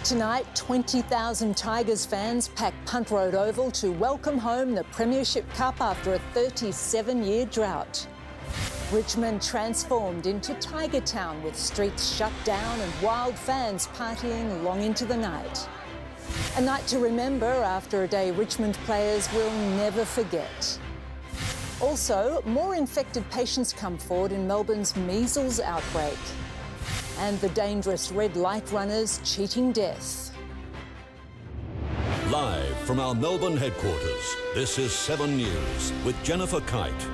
Tonight, 20,000 Tigers fans pack Punt Road Oval to welcome home the Premiership Cup after a 37-year drought. Richmond transformed into Tiger Town with streets shut down and wild fans partying long into the night. A night to remember after a day Richmond players will never forget. Also, more infected patients come forward in Melbourne's measles outbreak. And the dangerous red light runners cheating death. Live from our Melbourne headquarters, this is 7 News with Jennifer Keyte.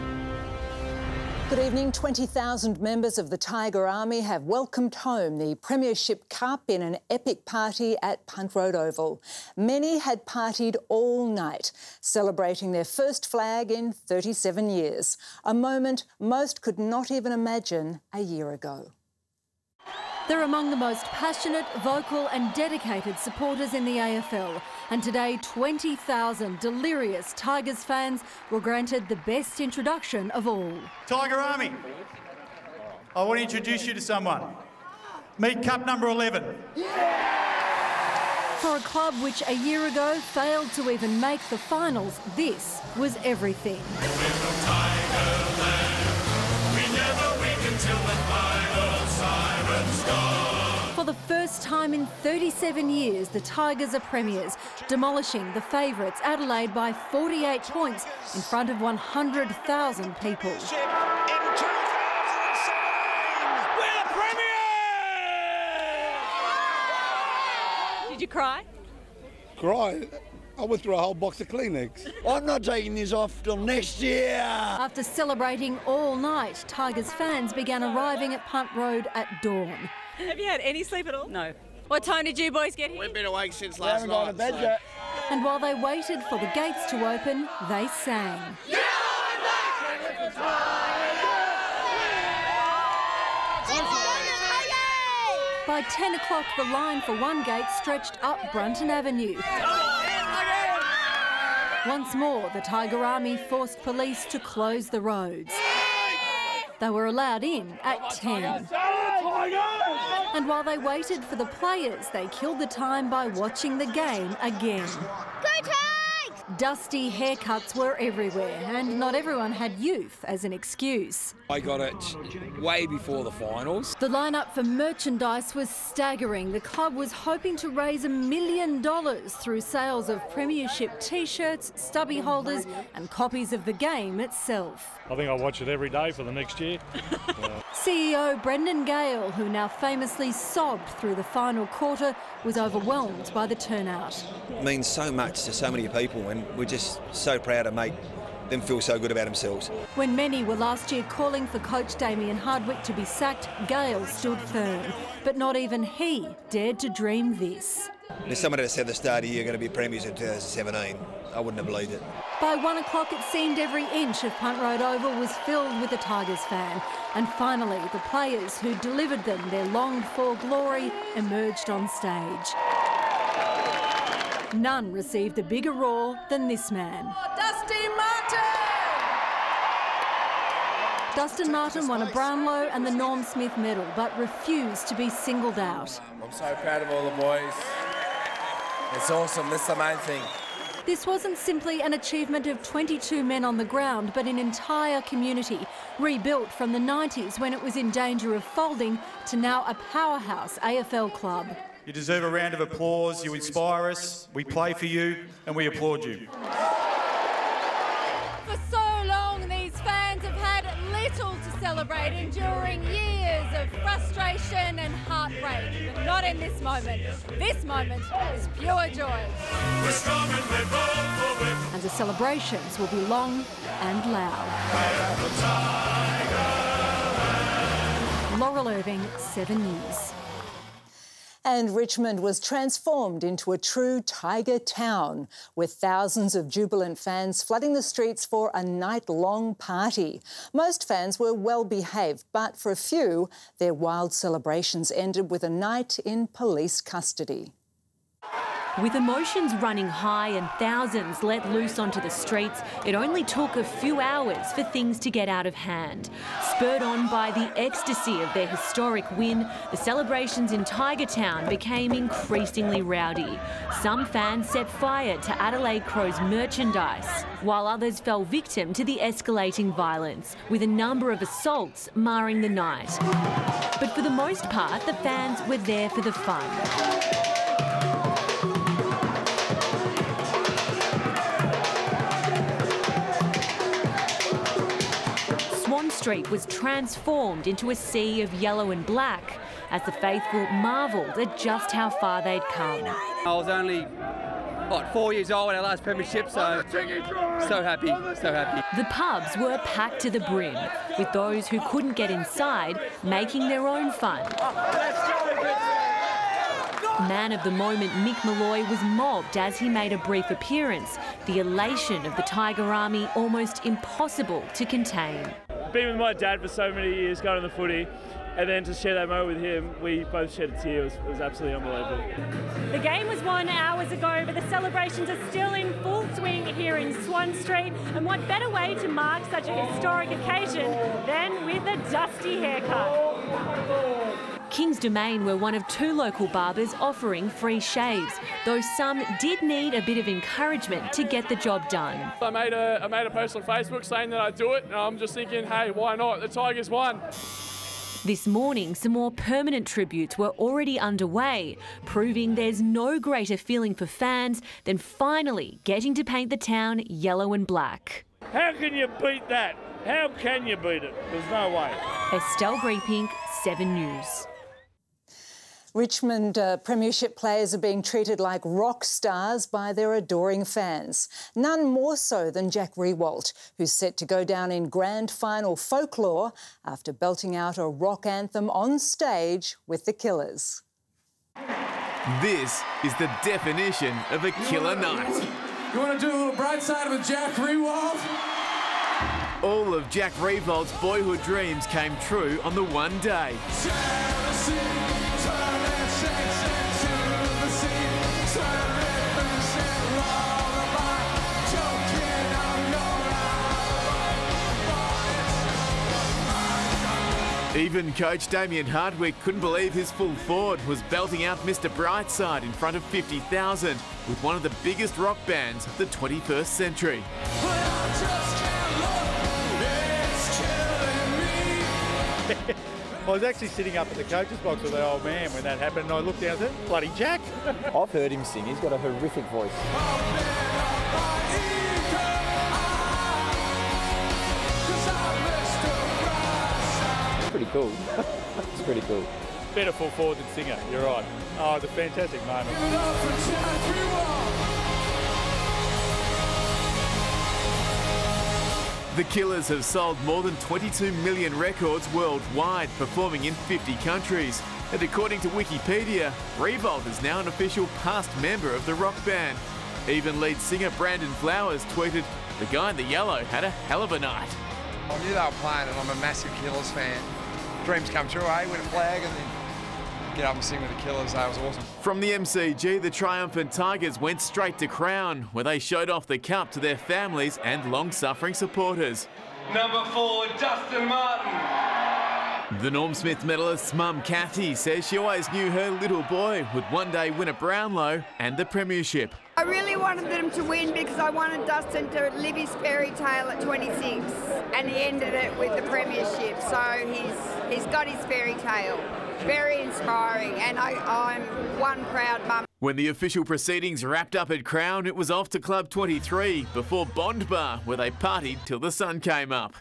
Good evening. 20,000 members of the Tiger Army have welcomed home the Premiership Cup in an epic party at Punt Road Oval. Many had partied all night, celebrating their first flag in 37 years, a moment most could not even imagine a year ago. They're among the most passionate, vocal and dedicated supporters in the AFL. And today, 20,000 delirious Tigers fans were granted the best introduction of all. Tiger Army, I want to introduce you to someone. Meet Cup number 11. For a club which a year ago failed to even make the finals, this was everything. For the first time in 37 years, the Tigers are premiers, demolishing the favourites Adelaide by 48 points in front of 100,000 people. In 2017, we're the premiers! Did you cry? Cry? I went through a whole box of Kleenex. I'm not taking this off till next year. After celebrating all night, Tigers fans began arriving at Punt Road at dawn. Have you had any sleep at all? No. What time did you boys get here? We've been awake since last night. I haven't gone to bed yet. And while they waited for the gates to open, they sang. By 10 o'clock, the line for one gate stretched up Brunton Avenue. Once more, the Tiger Army forced police to close the roads. They were allowed in at 10. And while they waited for the players, they killed the time by watching the game again. Go Tigers! Dusty haircuts were everywhere, and not everyone had youth as an excuse. I got it way before the finals. The lineup for merchandise was staggering. The club was hoping to raise $1 million through sales of Premiership T-shirts, stubby holders and copies of the game itself. I think I'll watch it every day for the next year. CEO Brendan Gale, who now famously sobbed through the final quarter, was overwhelmed by the turnout. It means so much to so many people, and we're just so proud to make them feel so good about themselves. When many were last year calling for coach Damien Hardwick to be sacked, Gale stood firm. But not even he dared to dream this. If someone had said at the start of the year going to be premiers in 2017, I wouldn't have believed it. By 1 o'clock, it seemed every inch of Punt Road Oval was filled with a Tigers fan. And finally, the players who delivered them their longed-for glory emerged on stage. None received a bigger roar than this man. Dustin Martin won a Brownlow and the Norm Smith medal, but refused to be singled out. I'm so proud of all the boys. It's awesome, that's the main thing. This wasn't simply an achievement of 22 men on the ground, but an entire community, rebuilt from the 90s when it was in danger of folding to now a powerhouse AFL club. You deserve a round of applause. You inspire us. We play for you and we applaud you. For so long, these fans have had little to celebrate, enduring years of frustration and heartbreak. But not in this moment. This moment is pure joy. We're strong and we're bold. And the celebrations will be long and loud. Laurel Irving, 7 News. And Richmond was transformed into a true Tiger town, with thousands of jubilant fans flooding the streets for a night-long party. Most fans were well behaved, but for a few, their wild celebrations ended with a night in police custody. With emotions running high and thousands let loose onto the streets, it only took a few hours for things to get out of hand. Spurred on by the ecstasy of their historic win, the celebrations in Tiger Town became increasingly rowdy. Some fans set fire to Adelaide Crow's merchandise, while others fell victim to the escalating violence, with a number of assaults marring the night. But for the most part, the fans were there for the fun. Swan Street was transformed into a sea of yellow and black as the faithful marvelled at just how far they'd come. I was only, 4 years old when our last premiership, so happy, so happy. The pubs were packed to the brim, with those who couldn't get inside making their own fun. Man of the moment Mick Malloy was mobbed as he made a brief appearance, the elation of the Tiger Army almost impossible to contain. Been with my dad for so many years, going to the footy, and then to share that moment with him, we both shed a tear. It was absolutely unbelievable. The game was won hours ago, but the celebrations are still in full swing here in Swan Street. And what better way to mark such a historic occasion than with a dusty haircut? King's Domain were one of 2 local barbers offering free shaves, though some did need a bit of encouragement to get the job done. I made a post on Facebook saying that I'd do it, and I'm just thinking, hey, why not? The Tigers won. This morning, some more permanent tributes were already underway, proving there's no greater feeling for fans than finally getting to paint the town yellow and black. How can you beat that? How can you beat it? There's no way. Estelle Greepink, 7 News. Richmond Premiership players are being treated like rock stars by their adoring fans. None more so than Jack Riewoldt, who's set to go down in grand final folklore after belting out a rock anthem on stage with the Killers. This is the definition of a killer night. You want to do a little bright side with Jack Riewoldt? All of Jack Riewoldt's boyhood dreams came true on the one day. Even coach Damien Hardwick couldn't believe his full forward was belting out Mr. Brightside in front of 50,000 with one of the biggest rock bands of the 21st century. I was actually sitting up at the coach's box with the old man when that happened, and I looked down and said, bloody Jack. I've heard him sing. He's got a horrific voice. Pretty cool. It's pretty cool. Better full forward than singer, you're right. Oh, it's a fantastic moment. The Killers have sold more than 22 million records worldwide, performing in 50 countries. And according to Wikipedia, Riewoldt is now an official past member of the rock band. Even lead singer Brandon Flowers tweeted, "The guy in the yellow had a hell of a night." I knew they were playing and I'm a massive Killers fan. Dreams come true, eh? Win a flag and then get up and sing with the Killers. That was awesome. From the MCG, the triumphant Tigers went straight to Crown, where they showed off the cup to their families and long-suffering supporters. Number 4, Dustin Martin. The Norm Smith medalist's mum, Keyte, says she always knew her little boy would one day win a Brownlow and the premiership. I really wanted them to win because I wanted Dustin to live his fairy tale at 26, and he ended it with the premiership, so he's got his fairy tale. Very inspiring, and I'm one proud mum. When the official proceedings wrapped up at Crown, it was off to Club 23 before Bond Bar, where they partied till the sun came up.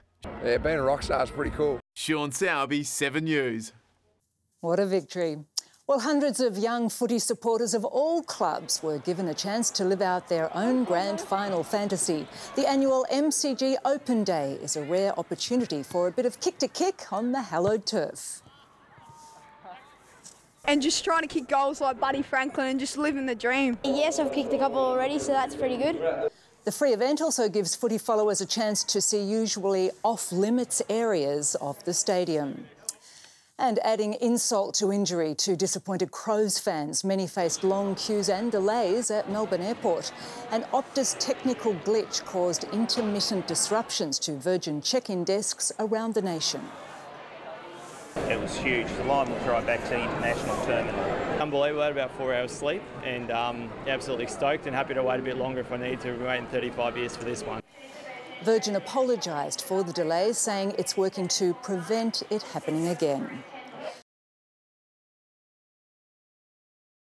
Yeah, being a rock star is pretty cool. Sean Sowerby, 7 News. What a victory. Well, hundreds of young footy supporters of all clubs were given a chance to live out their own grand final fantasy. The annual MCG Open Day is a rare opportunity for a bit of kick-to-kick on the hallowed turf. And just trying to kick goals like Buddy Franklin and just living the dream. Yes, I've kicked a couple already, so that's pretty good. The free event also gives footy followers a chance to see usually off-limits areas of the stadium. And adding insult to injury to disappointed Crows fans, many faced long queues and delays at Melbourne Airport. An Optus technical glitch caused intermittent disruptions to Virgin check-in desks around the nation. It was huge. The line was right back to the international terminal. Unbelievable. I had about 4 hours sleep and absolutely stoked and happy to wait a bit longer if I need to. We're waiting 35 years for this one. Virgin apologised for the delays, saying it's working to prevent it happening again.